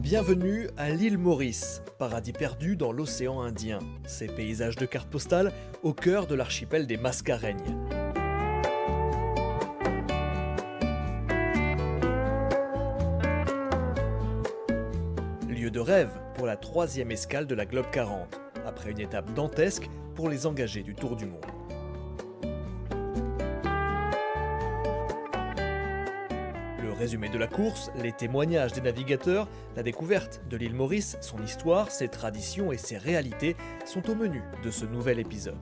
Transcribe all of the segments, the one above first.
Bienvenue à l'île Maurice, paradis perdu dans l'océan Indien. Ces paysages de carte postale au cœur de l'archipel des Mascareignes. Lieu de rêve pour la 3e escale de la Globe 40, après une étape dantesque pour les engagés du Tour du Monde. Le résumé de la course, les témoignages des navigateurs, la découverte de l'île Maurice, son histoire, ses traditions et ses réalités sont au menu de ce nouvel épisode.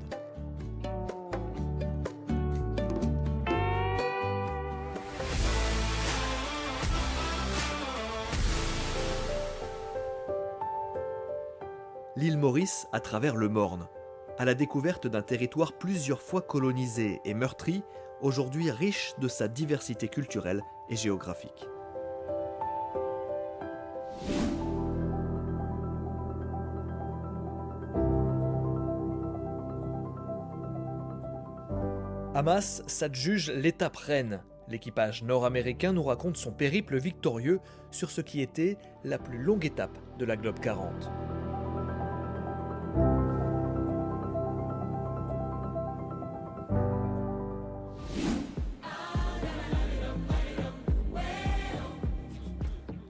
L'île Maurice à travers le Morne, à la découverte d'un territoire plusieurs fois colonisé et meurtri, aujourd'hui riche de sa diversité culturelle et géographique. Hamas s'adjuge l'étape reine. L'équipage nord-américain nous raconte son périple victorieux sur ce qui était la plus longue étape de la Globe 40.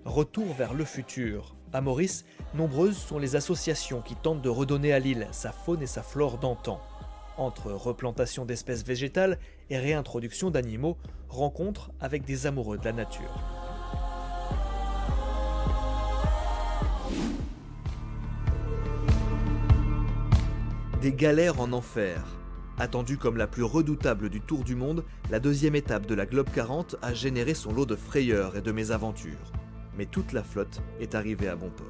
Retour vers le futur. À Maurice, nombreuses sont les associations qui tentent de redonner à l'île sa faune et sa flore d'antan. Entre replantation d'espèces végétales et réintroduction d'animaux, rencontres avec des amoureux de la nature. Des galères en enfer. Attendue comme la plus redoutable du Tour du Monde, la 2e étape de la Globe 40 a généré son lot de frayeurs et de mésaventures. Mais toute la flotte est arrivée à bon port.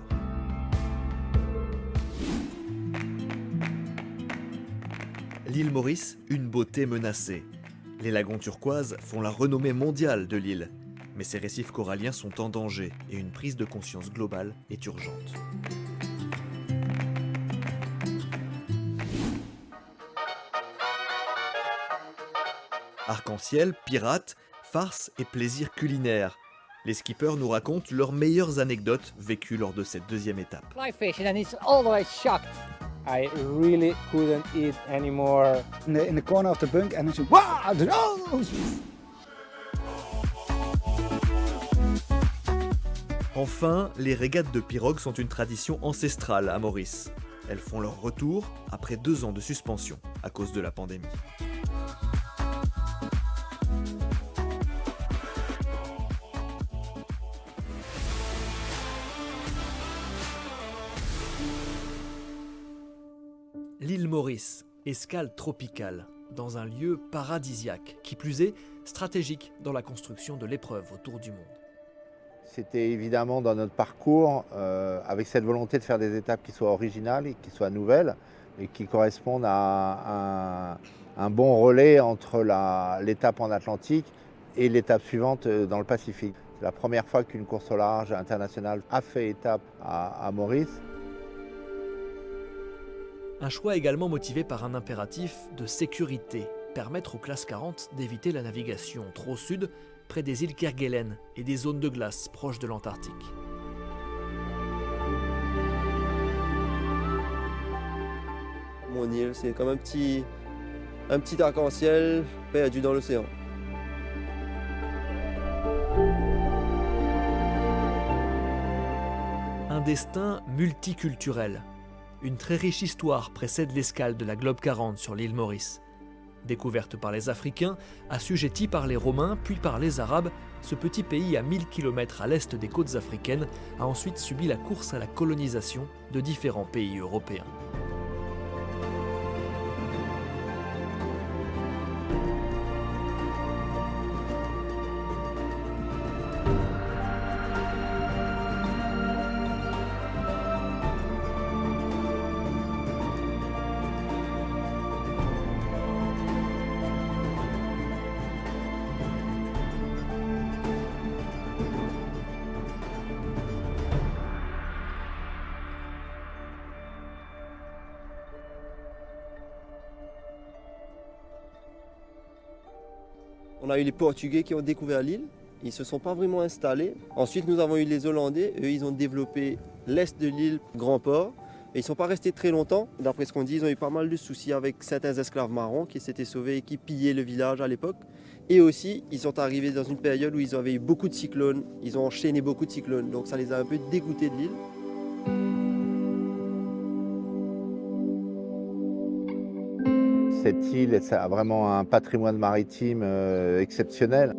L'île Maurice, une beauté menacée. Les lagons turquoises font la renommée mondiale de l'île. Mais ses récifs coralliens sont en danger et une prise de conscience globale est urgente. Arc-en-ciel, pirates, farces et plaisirs culinaires. Les skippers nous racontent leurs meilleures anecdotes vécues lors de cette 2e étape. Fly fishing and it's always shocked. I really couldn't eat anymore. In the corner of the bunk and it's wow! Enfin, les régates de pirogues sont une tradition ancestrale à Maurice. Elles font leur retour après 2 ans de suspension à cause de la pandémie. L'île Maurice, escale tropicale, dans un lieu paradisiaque, qui plus est stratégique dans la construction de l'épreuve autour du monde. C'était évidemment dans notre parcours, avec cette volonté de faire des étapes qui soient originales et qui soient nouvelles, et qui correspondent à un bon relais entre l'étape en Atlantique et l'étape suivante dans le Pacifique. C'est la première fois qu'une course au large internationale a fait étape à Maurice. Un choix également motivé par un impératif de sécurité, permettre aux classes 40 d'éviter la navigation trop au sud, près des îles Kerguelen et des zones de glace proches de l'Antarctique. Mon île, c'est comme un petit arc-en-ciel perdu dans l'océan. Un destin multiculturel. Une très riche histoire précède l'escale de la Globe 40 sur l'île Maurice. Découverte par les Africains, assujetti par les Romains puis par les Arabes, ce petit pays à 1000 km à l'est des côtes africaines a ensuite subi la course à la colonisation de différents pays européens. On a eu les Portugais qui ont découvert l'île. Ils ne se sont pas vraiment installés. Ensuite, nous avons eu les Hollandais. Eux, ils ont développé l'est de l'île, Grand Port. Et ils ne sont pas restés très longtemps. D'après ce qu'on dit, ils ont eu pas mal de soucis avec certains esclaves marrons qui s'étaient sauvés et qui pillaient le village à l'époque. Et aussi, ils sont arrivés dans une période où ils avaient eu beaucoup de cyclones. Ils ont enchaîné beaucoup de cyclones. Donc ça les a un peu dégoûtés de l'île. Cette île a vraiment un patrimoine maritime exceptionnel.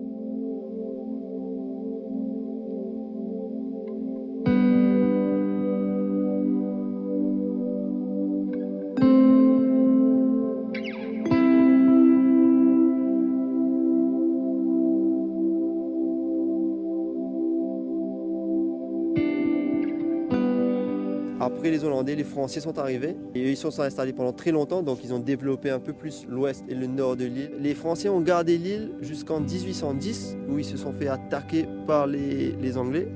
Après les Hollandais, les Français sont arrivés et eux, ils sont installés pendant très longtemps, donc ils ont développé un peu plus l'ouest et le nord de l'île. Les Français ont gardé l'île jusqu'en 1810 où ils se sont fait attaquer par les Anglais.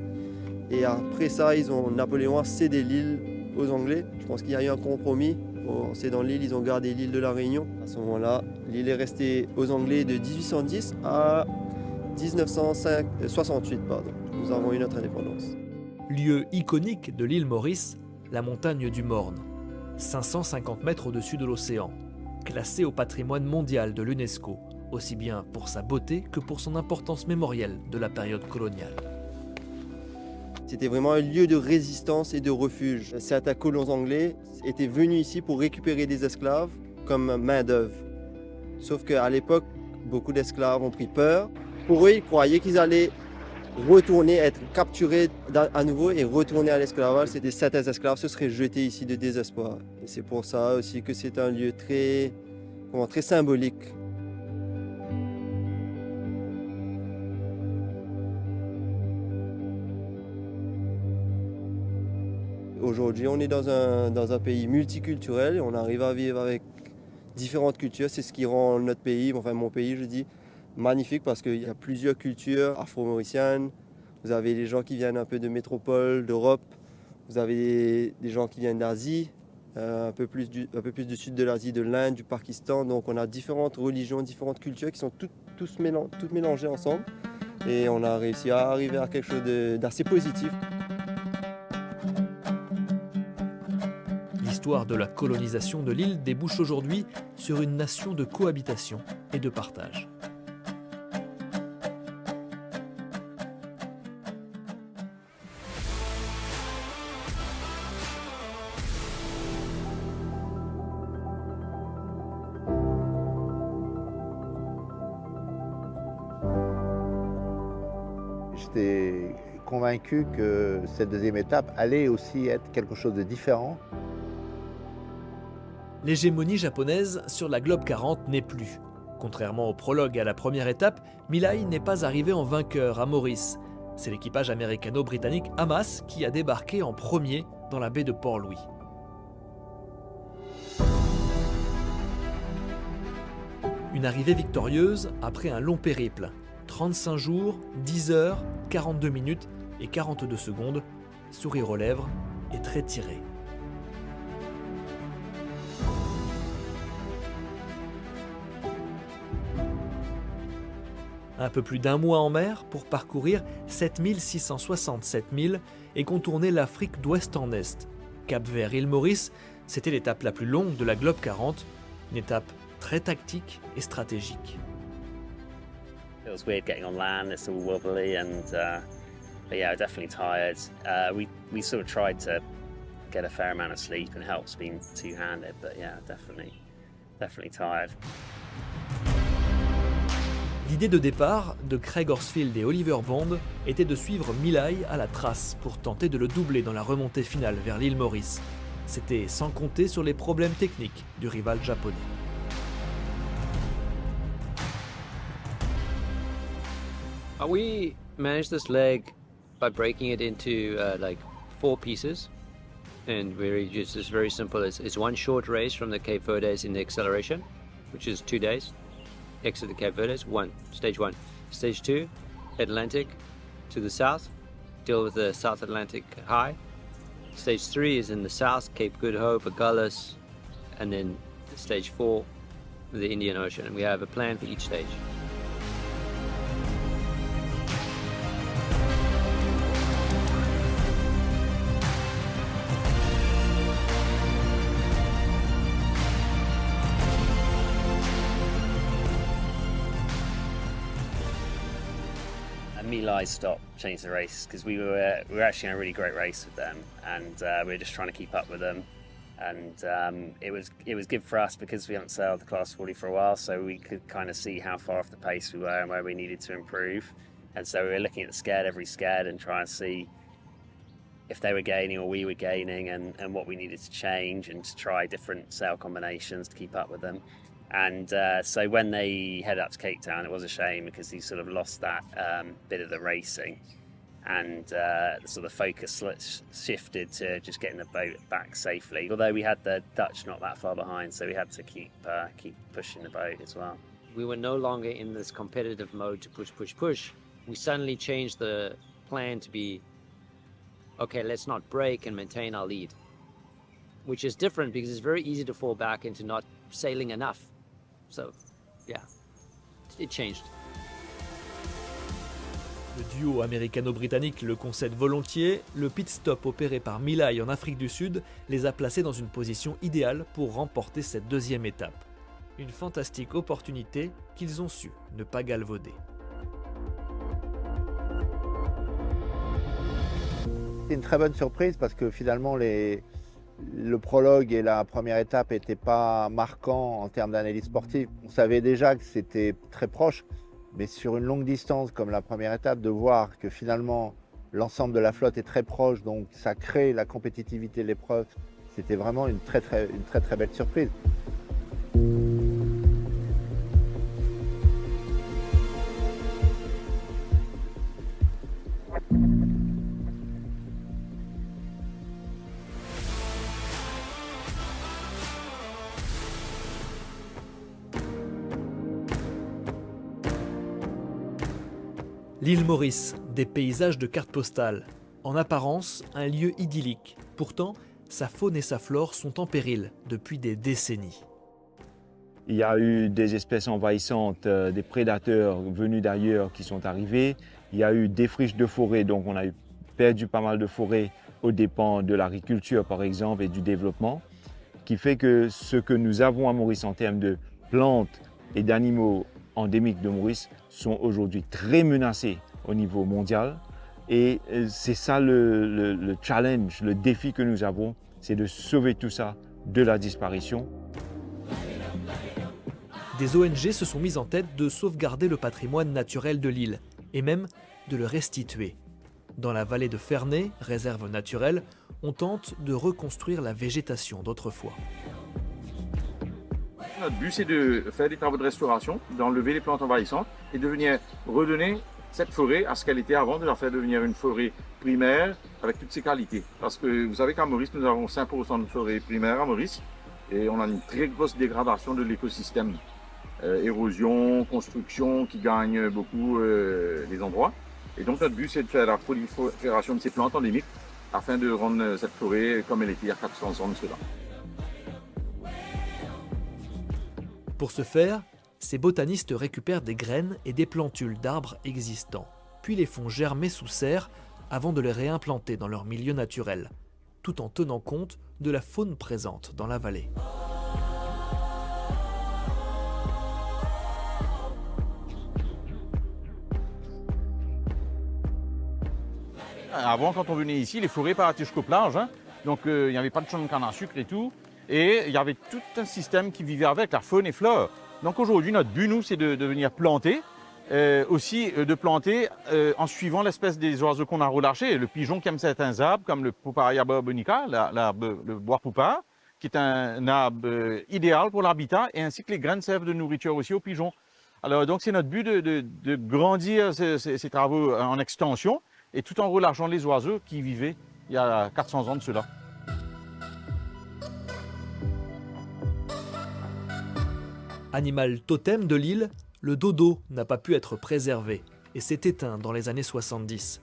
Et après ça, Napoléon a cédé l'île aux Anglais. Je pense qu'il y a eu un compromis. En cédant l'île, ils ont gardé l'île de la Réunion. À ce moment-là, l'île est restée aux Anglais de 1810 à 1968. Nous avons eu notre indépendance. Lieu iconique de l'île Maurice, la montagne du Morne, 550 mètres au-dessus de l'océan, classée au patrimoine mondial de l'UNESCO, aussi bien pour sa beauté que pour son importance mémorielle de la période coloniale. C'était vraiment un lieu de résistance et de refuge. Certains colons anglais étaient venus ici pour récupérer des esclaves comme main-d'œuvre. Sauf qu'à l'époque, beaucoup d'esclaves ont pris peur. Pour eux, ils croyaient qu'ils allaient retourner, être capturés à nouveau et retourner à l'esclavage. Certains esclaves se seraient jetés ici de désespoir. Et c'est pour ça aussi que c'est un lieu très symbolique. Aujourd'hui, on est dans un pays multiculturel et on arrive à vivre avec différentes cultures. C'est ce qui rend notre pays, enfin mon pays, je dis, magnifique parce qu'il y a plusieurs cultures afro-mauriciennes. Vous avez des gens qui viennent un peu de métropole, d'Europe. Vous avez des gens qui viennent d'Asie, un peu plus du sud de l'Asie, de l'Inde, du Pakistan. Donc on a différentes religions, différentes cultures qui sont toutes mélangées ensemble. Et on a réussi à arriver à quelque chose d'assez positif. L'histoire de la colonisation de l'île débouche aujourd'hui sur une nation de cohabitation et de partage. J'étais convaincu que cette deuxième étape allait aussi être quelque chose de différent. L'hégémonie japonaise sur la Globe 40 n'est plus. Contrairement au prologue à la première étape, Milai n'est pas arrivé en vainqueur à Maurice. C'est l'équipage américano-britannique Hamas qui a débarqué en premier dans la baie de Port-Louis. Une arrivée victorieuse après un long périple. 35 jours, 10 heures, 42 minutes et 42 secondes, sourire aux lèvres et très tiré. Un peu plus d'un mois en mer pour parcourir 7667 milles et contourner l'Afrique d'ouest en est. Cap-Vert, île Maurice, c'était l'étape la plus longue de la Globe 40, une étape très tactique et stratégique. It was weird getting on land, it's all wobbly but yeah, definitely tired. We sort of tried to get a fair amount of sleep and it helps being two-handed, but yeah, definitely tired. L'idée de départ de Craig Horsfield et Oliver Bond était de suivre Milai à la trace pour tenter de le doubler dans la remontée finale vers l'île Maurice. C'était sans compter sur les problèmes techniques du rival japonais. We managed this leg by breaking it into like 4 pieces, and it's very simple. It's one short race from the Cape Verdes in the acceleration, which is 2 days. Exit the Cape Verdes, stage 1. Stage 2, Atlantic to the south, deal with the South Atlantic high. Stage 3 is in the south, Cape Good Hope, Agulhas, and then stage 4, the Indian Ocean. And we have a plan for each stage. Milai stopped, changed the race because we were actually on a really great race with them, and we were just trying to keep up with them. And it was good for us because we haven't sailed the Class 40 for a while, so we could kind of see how far off the pace we were and where we needed to improve. And so we were looking at the sked, every sked, and trying to see if they were gaining or we were gaining, and what we needed to change, and to try different sail combinations to keep up with them. And so when they headed up to Cape Town, it was a shame because he sort of lost that bit of the racing. And sort of focus shifted to just getting the boat back safely. Although we had the Dutch not that far behind, so we had to keep pushing the boat as well. We were no longer in this competitive mode to push. We suddenly changed the plan to be, okay, let's not break and maintain our lead. Which is different because it's very easy to fall back into not sailing enough. So, yeah, it changed. Le duo américano-britannique le concède volontiers, le pit stop opéré par Milai en Afrique du Sud les a placés dans une position idéale pour remporter cette deuxième étape. Une fantastique opportunité qu'ils ont su ne pas galvauder. C'est une très bonne surprise parce que finalement le prologue et la première étape n'étaient pas marquants en termes d'analyse sportive. On savait déjà que c'était très proche. Mais sur une longue distance comme la première étape, de voir que finalement l'ensemble de la flotte est très proche, donc ça crée la compétitivité de l'épreuve, c'était vraiment une très belle surprise. L'île Maurice, des paysages de carte postale. En apparence, un lieu idyllique. Pourtant, sa faune et sa flore sont en péril depuis des décennies. Il y a eu des espèces envahissantes, des prédateurs venus d'ailleurs qui sont arrivés. Il y a eu des friches de forêt, donc on a perdu pas mal de forêt aux dépens de l'agriculture par exemple et du développement, qui fait que ce que nous avons à Maurice en termes de plantes et d'animaux endémiques de Maurice sont aujourd'hui très menacés au niveau mondial. Et c'est ça le challenge, le défi que nous avons, c'est de sauver tout ça de la disparition. Des ONG se sont mises en tête de sauvegarder le patrimoine naturel de l'île, et même de le restituer. Dans la vallée de Ferney, réserve naturelle, on tente de reconstruire la végétation d'autrefois. Notre but, c'est de faire des travaux de restauration, d'enlever les plantes envahissantes et de venir redonner cette forêt à ce qu'elle était avant, de la faire devenir une forêt primaire avec toutes ses qualités. Parce que vous savez qu'à Maurice, nous avons 5% de forêt primaire à Maurice et on a une très grosse dégradation de l'écosystème. Érosion, construction qui gagne beaucoup les endroits. Et donc notre but, c'est de faire la prolifération de ces plantes endémiques afin de rendre cette forêt comme elle était il y a 400 ans de cela. Pour ce faire, ces botanistes récupèrent des graines et des plantules d'arbres existants, puis les font germer sous serre avant de les réimplanter dans leur milieu naturel, tout en tenant compte de la faune présente dans la vallée. Avant, quand on venait ici, les forêts partaient jusqu'aux plages, hein. Donc il n'y avait pas de champs de canne à sucre et tout. Et il y avait tout un système qui vivait avec, la faune et flore. Donc aujourd'hui, notre but, nous, c'est de venir planter, aussi de planter en suivant l'espèce des oiseaux qu'on a relâchés. Le pigeon qui aime certains arbres, comme le Puparia bonica, le bois poupard, qui est un arbre idéal pour l'habitat, et ainsi que les graines servent de nourriture aussi aux pigeons. Alors donc c'est notre but de grandir ces travaux en extension, et tout en relâchant les oiseaux qui vivaient il y a 400 ans de cela. Animal totem de l'île, le dodo n'a pas pu être préservé et s'est éteint dans les années 70.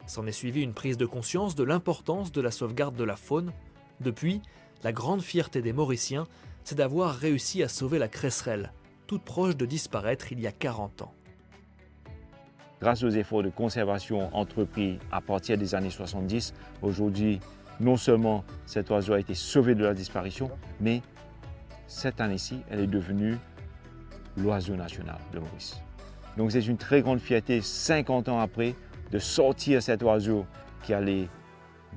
S'en est suivi une prise de conscience de l'importance de la sauvegarde de la faune. Depuis, la grande fierté des Mauriciens, c'est d'avoir réussi à sauver la cresserelle, toute proche de disparaître il y a 40 ans. Grâce aux efforts de conservation entrepris à partir des années 70, aujourd'hui, non seulement cet oiseau a été sauvé de la disparition, mais cette année-ci, elle est devenue l'oiseau national de Maurice. Donc c'est une très grande fierté, 50 ans après, de sortir cet oiseau qui allait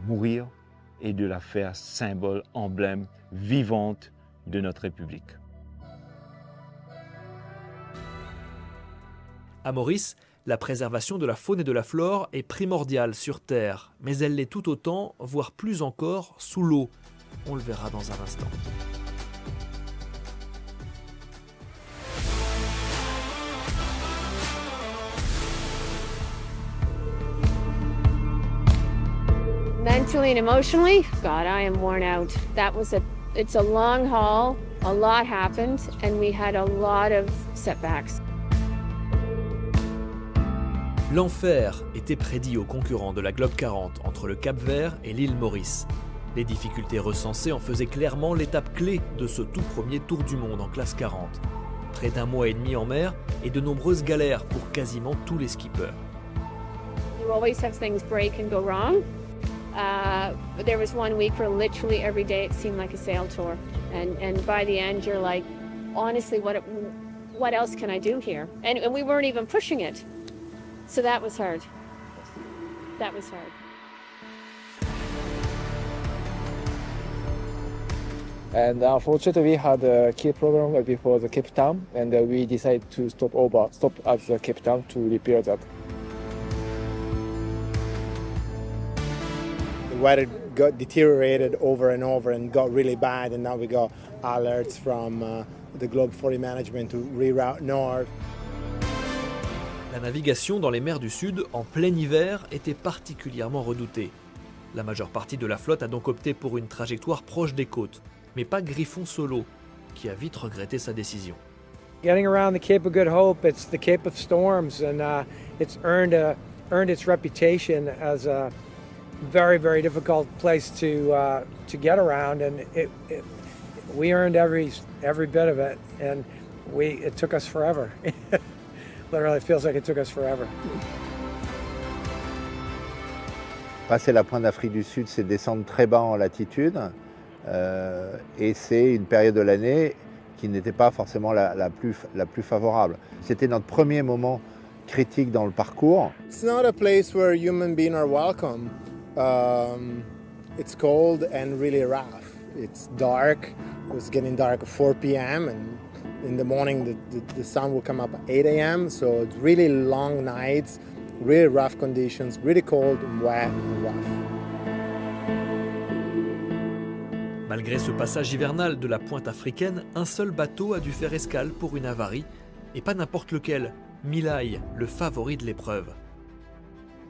mourir et de la faire symbole, emblème vivante de notre République. À Maurice, la préservation de la faune et de la flore est primordiale sur Terre, mais elle l'est tout autant, voire plus encore, sous l'eau. On le verra dans un instant. Mentally and emotionally, God, I am worn out. It's a long haul, a lot happened, and we had a lot of setbacks. L'enfer était prédit aux concurrents de la Globe 40 entre le Cap-Vert et l'île Maurice. Les difficultés recensées en faisaient clairement l'étape clé de ce tout premier tour du monde en classe 40. Près d'un mois et demi en mer et de nombreuses galères pour quasiment tous les skippers. You always have things break and go wrong. But there was 1 week where literally every day it seemed like a sail tour. And by the end you're like, honestly, what else can I do here? And we weren't even pushing it. So that was hard. That was hard. And unfortunately, we had a key problem before the Cape Town, and we decided to stop at the Cape Town to repair that. The weather got deteriorated over and over and got really bad, and now we got alerts from the Globe 40 management to reroute north. La navigation dans les mers du Sud en plein hiver était particulièrement redoutée. La majeure partie de la flotte a donc opté pour une trajectoire proche des côtes, mais pas Griffon solo, qui a vite regretté sa décision. Getting around the Cape of Good Hope, it's the Cape of Storms, and it's earned its reputation as a very, very difficult place to get around, and we earned every bit of it, and it took us forever. Literally, it feels like it took us forever. Passer la pointe d'Afrique du Sud, c'est descendre très bas en latitude, et c'est une période de l'année qui n'était pas forcément la plus favorable. C'était notre premier moment critique dans le parcours. It's not a place where human beings are welcome. It's cold and really rough. It's dark. It was getting dark at 4 p.m. and in the morning the sun will come up at 8 a.m. So it's really long nights, really rough conditions, really cold and wet and rough. Malgré ce passage hivernal de la pointe africaine, un seul bateau a dû faire escale pour une avarie, et pas n'importe lequel, Milai, le favori de l'épreuve.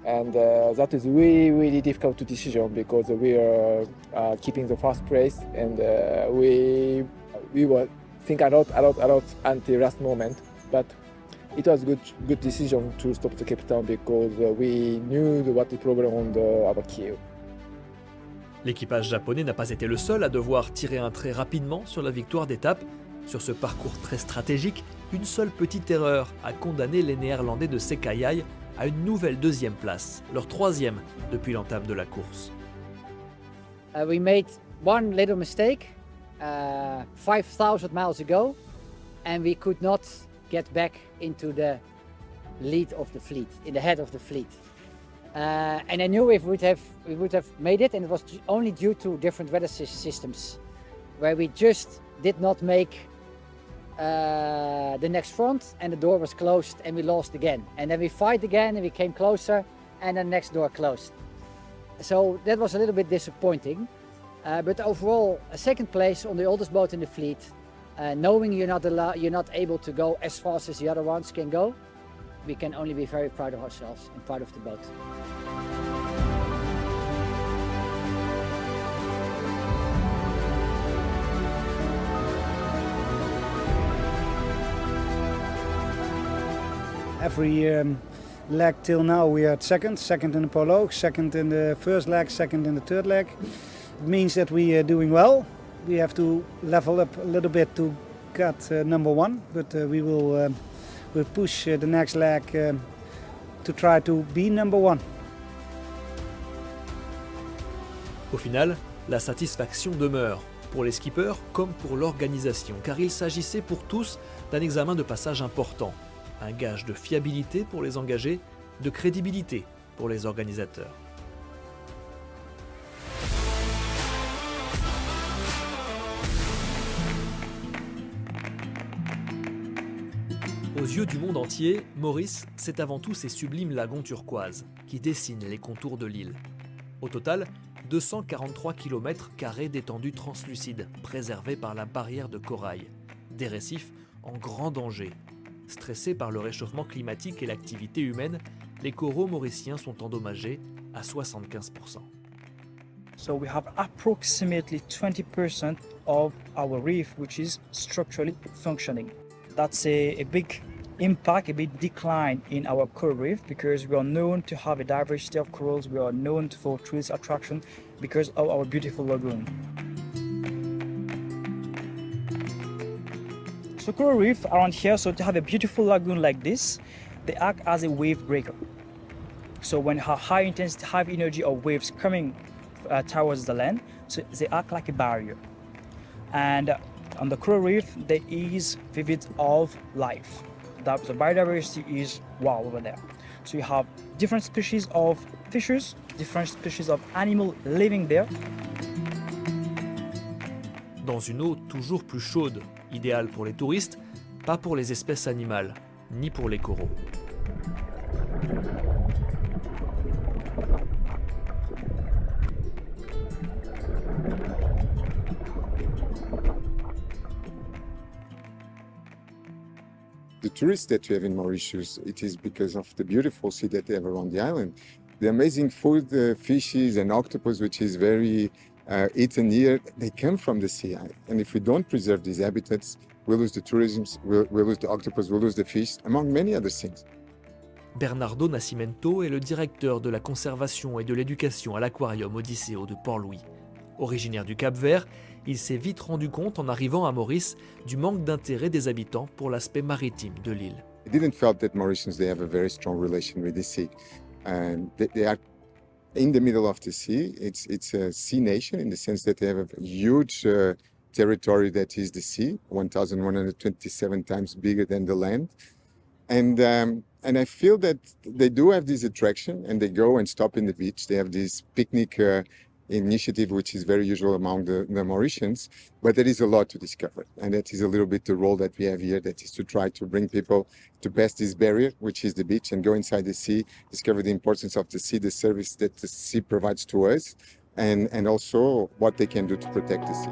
And that is really, really difficult decision because we are keeping the first place, and we were thinking a lot until last moment. But it was good decision to stop the Cape Town because we knew what the problem on our keel. L'équipage japonais n'a pas été le seul à devoir tirer un trait rapidement sur la victoire d'étape. Sur ce parcours très stratégique, une seule petite erreur a condamné les Néerlandais de Sekayai à une nouvelle deuxième place, leur troisième depuis l'entame de la course. We made one little mistake 5,000 miles ago, and we could not get back into the lead of the fleet, in the head of the fleet. And I knew if we would have made it, and it was only due to different weather systems, where we just did not make the next front, and the door was closed, and we lost again. And then we fight again, and we came closer, and the next door closed. So that was a little bit disappointing. But overall, a second place on the oldest boat in the fleet, knowing you're not able to go as fast as the other ones can go, we can only be very proud of ourselves and proud of the boat. Every leg till now we are second in the prologue, second in the first leg, second in the third leg. It means that we are doing well. We have to level up a little bit to get number one, but we will we'll push the next leg to try to be number one. Au final, la satisfaction demeure, pour les skippers comme pour l'organisation, car il s'agissait pour tous d'un examen de passage important. un gage de fiabilité pour les engagés, de crédibilité pour les organisateurs. Aux yeux du monde entier, Maurice, c'est avant tout ces sublimes lagons turquoises qui dessinent les contours de l'île. Au total, 243 km² d'étendue translucide, préservés par la barrière de corail. Des récifs en grand danger. Stressés par le réchauffement climatique et l'activité humaine, les coraux mauriciens sont endommagés à 75%. So we have approximately 20% of our reef which is structurally functioning. That's a big impact, a big decline in our coral reef because we are known to have a diversity of corals, we are known for tourist attraction because of our beautiful lagoon. So coral reef around here, so to have a beautiful lagoon like this, they act as a wave breaker. So when you have high intensity, high energy of waves coming towards the land, so they act like a barrier. And on the coral reef, there is vivid of life. The biodiversity is wow over there. So you have different species of fishes, different species of animals living there. Dans une eau toujours plus chaude, idéale pour les touristes, pas pour les espèces animales, ni pour les coraux. The tourists that we have in Mauritius, it is because of the beautiful sea that they have around the island. The amazing food, fishes and octopus, which is very eaten here, they come from the sea. And if we don't preserve these habitats, we'll lose the tourism, we'll lose the octopus, we'll lose the fish, among many other things. Bernardo Nascimento est le directeur de la conservation et de l'éducation à l'aquarium Odisseo de Port-Louis. Originaire du Cap-Vert, il s'est vite rendu compte en arrivant à Maurice du manque d'intérêt des habitants pour l'aspect maritime de l'île. I didn't felt that Mauritians, they have a very strong relation with the sea. And they are in the middle of the sea. It's a sea nation in the sense that they have a huge territory that is the sea, 1,127 times bigger than the land. And I feel that they do have this attraction and they go and stop in the beach. They have this picnic initiative, which is very usual among the Mauritians, but there is a lot to discover. And that is a little bit the role that we have here, that is to try to bring people to pass this barrier, which is the beach, and go inside the sea, discover the importance of the sea, the service that the sea provides to us, and also what they can do to protect the sea.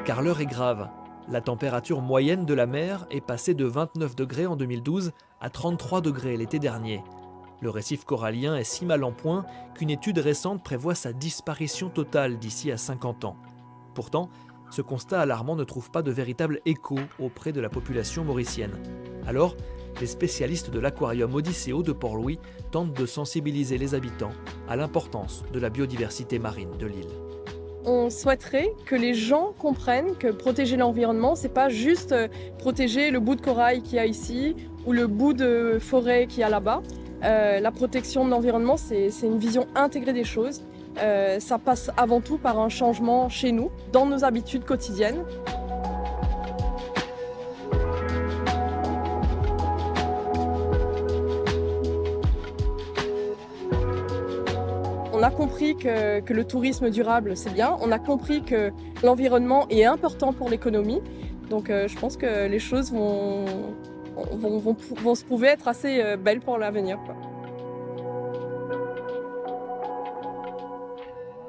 Car l'heure est grave. La température moyenne de la mer est passée de 29 degrés en 2012 à 33 degrés l'été dernier. Le récif corallien est si mal en point qu'une étude récente prévoit sa disparition totale d'ici à 50 ans. Pourtant, ce constat alarmant ne trouve pas de véritable écho auprès de la population mauricienne. Alors, les spécialistes de l'aquarium Odisseo de Port-Louis tentent de sensibiliser les habitants à l'importance de la biodiversité marine de l'île. On souhaiterait que les gens comprennent que protéger l'environnement, c'est pas juste protéger le bout de corail qu'il y a ici ou le bout de forêt qu'il y a là-bas. La protection de l'environnement, c'est une vision intégrée des choses. Ça passe avant tout par un changement chez nous, dans nos habitudes quotidiennes. On a compris que le tourisme durable, c'est bien. On a compris que l'environnement est important pour l'économie. Donc je pense que les choses vont se prouver être assez belles pour l'avenir.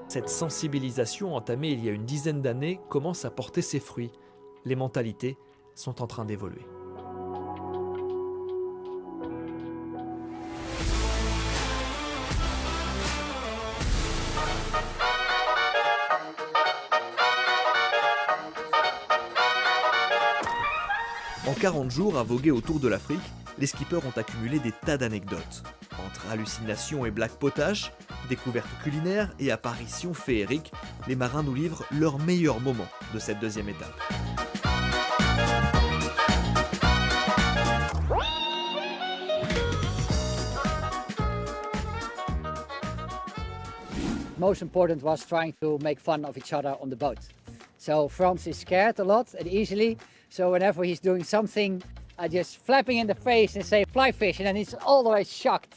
Cette sensibilisation entamée il y a une dizaine d'années commence à porter ses fruits. Les mentalités sont en train d'évoluer. En 40 jours à voguer autour de l'Afrique, les skippers ont accumulé des tas d'anecdotes. Entre hallucinations et blagues potaches, découvertes culinaires et apparitions féeriques, les marins nous livrent leurs meilleurs moments de cette deuxième étape. Most important was trying to make fun of each other on the boat. So Franz is scared a lot and easily. So whenever he's doing something, I just flap him in the face and say fly fish, and then he's always shocked.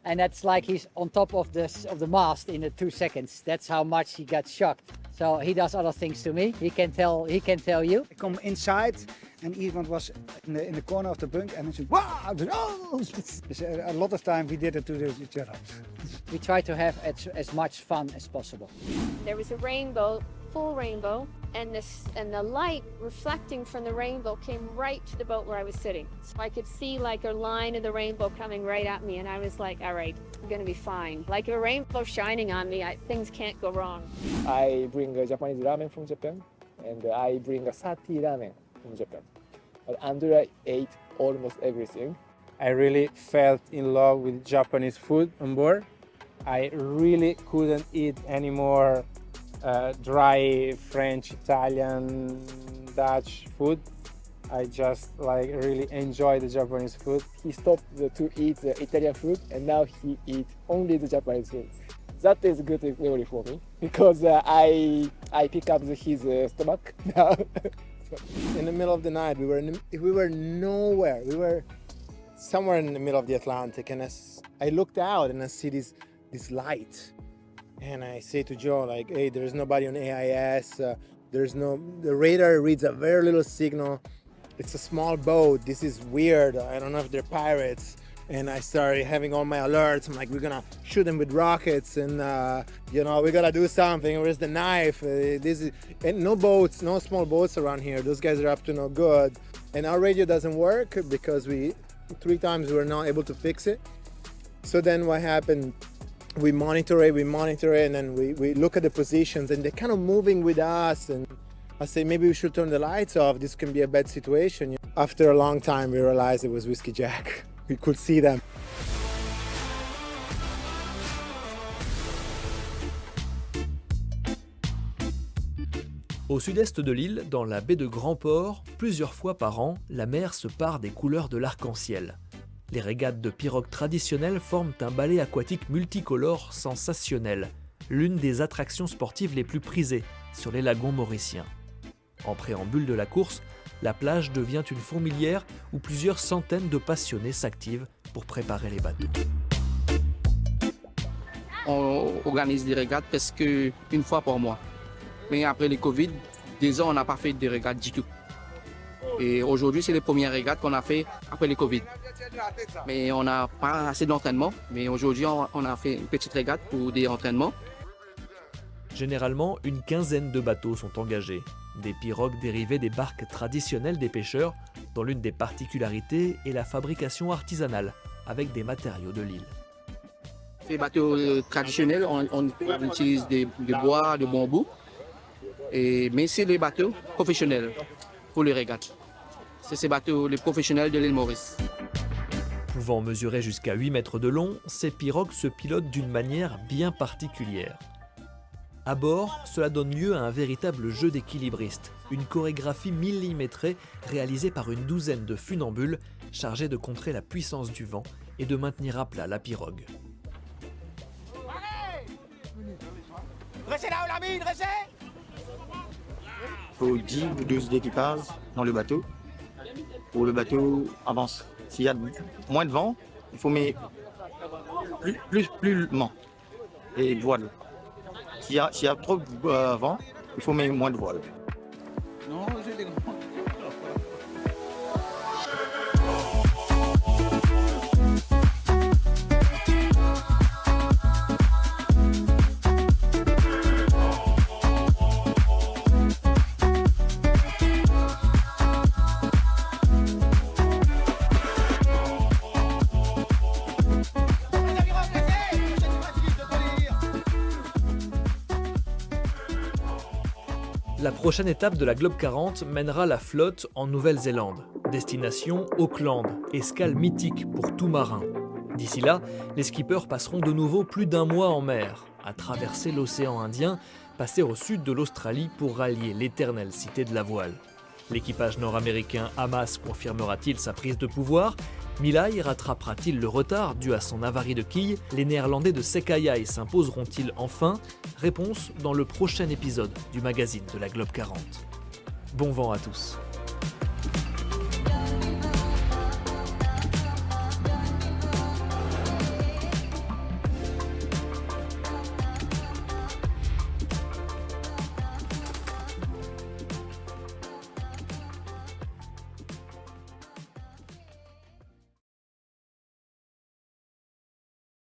And that's like he's on top of the mast in the 2 seconds. That's how much he got shocked. So he does other things to me. He can tell you. I come inside and Ivan was in the corner of the bunk and he said, wow! Oh! A lot of time we did it to each other. We try to have as much fun as possible. There was a rainbow, full rainbow, and the light reflecting from the rainbow came right to the boat where I was sitting. So I could see like a line of the rainbow coming right at me, and I was like, all right, I'm gonna be fine. Like a rainbow shining on me, things can't go wrong. I bring Japanese ramen from Japan, and I bring a sati ramen from Japan. But Andrea ate almost everything. I really felt in love with Japanese food on board. I really couldn't eat any more dry French, Italian, Dutch food. I just really enjoy the Japanese food. He stopped to eat the Italian food, and now he eats only the Japanese food. That is good memory for me because I pick up his stomach now. In the middle of the night, we were nowhere. We were somewhere in the middle of the Atlantic, and I looked out and I see this light. And I say to Joe, like, hey, there's nobody on AIS. The radar reads a very little signal. It's a small boat. This is weird. I don't know if they're pirates. And I started having all my alerts. I'm like, we're gonna shoot them with rockets, and we gotta do something. Where's the knife? And no boats, no small boats around here. Those guys are up to no good. And our radio doesn't work because 3 times we were not able to fix it. So then what happened? We monitor it, and then we look at the positions, and they're kind of moving with us. And I say, maybe we should turn the lights off. This can be a bad situation. After a long time, we realized it was Whiskey Jack. We could see them. Au sud-est de l'île, dans la baie de Grand-Port, plusieurs fois par an, la mer se pare des couleurs de l'arc-en-ciel. Les régates de pirogues traditionnelles forment un ballet aquatique multicolore sensationnel, l'une des attractions sportives les plus prisées sur les lagons mauriciens. En préambule de la course, la plage devient une fourmilière où plusieurs centaines de passionnés s'activent pour préparer les bateaux. On organise des régates presque une fois par mois. Mais après le Covid, 2 ans, on n'a pas fait de régates du tout. Et aujourd'hui, c'est les premières régates qu'on a fait après le Covid. Mais on n'a pas assez d'entraînement. Mais aujourd'hui, on a fait une petite régate pour des entraînements. Généralement, une quinzaine de bateaux sont engagés. Des pirogues dérivées des barques traditionnelles des pêcheurs, dont l'une des particularités est la fabrication artisanale, avec des matériaux de l'île. Les bateaux traditionnels, on utilise des bois, de bambou. Mais c'est les bateaux professionnels pour les régates. C'est ces bateaux, les professionnels de l'île Maurice. Pouvant mesurer jusqu'à 8 mètres de long, ces pirogues se pilotent d'une manière bien particulière. À bord, cela donne lieu à un véritable jeu d'équilibriste, une chorégraphie millimétrée réalisée par une douzaine de funambules chargés de contrer la puissance du vent et de maintenir à plat la pirogue. Restez là-haut la mine, restez! Il faut 10 ou 12 d'équipage dans le bateau pour le bateau avance. S'il y a moins de vent, il faut mettre plus lent et de voile. S'il y a trop de vent, il faut mettre moins de voile. Non, j'ai des grands. La prochaine étape de la Globe 40 mènera la flotte en Nouvelle-Zélande. Destination Auckland, escale mythique pour tout marin. D'ici là, les skippers passeront de nouveau plus d'1 mois en mer, à traverser l'océan Indien, passer au sud de l'Australie pour rallier l'éternelle cité de la voile. L'équipage nord-américain Hamas confirmera-t-il sa prise de pouvoir? Milay rattrapera-t-il le retard dû à son avarie de quille? Les Néerlandais de Sekayai s'imposeront-ils enfin? Réponse dans le prochain épisode du magazine de la Globe 40. Bon vent à tous.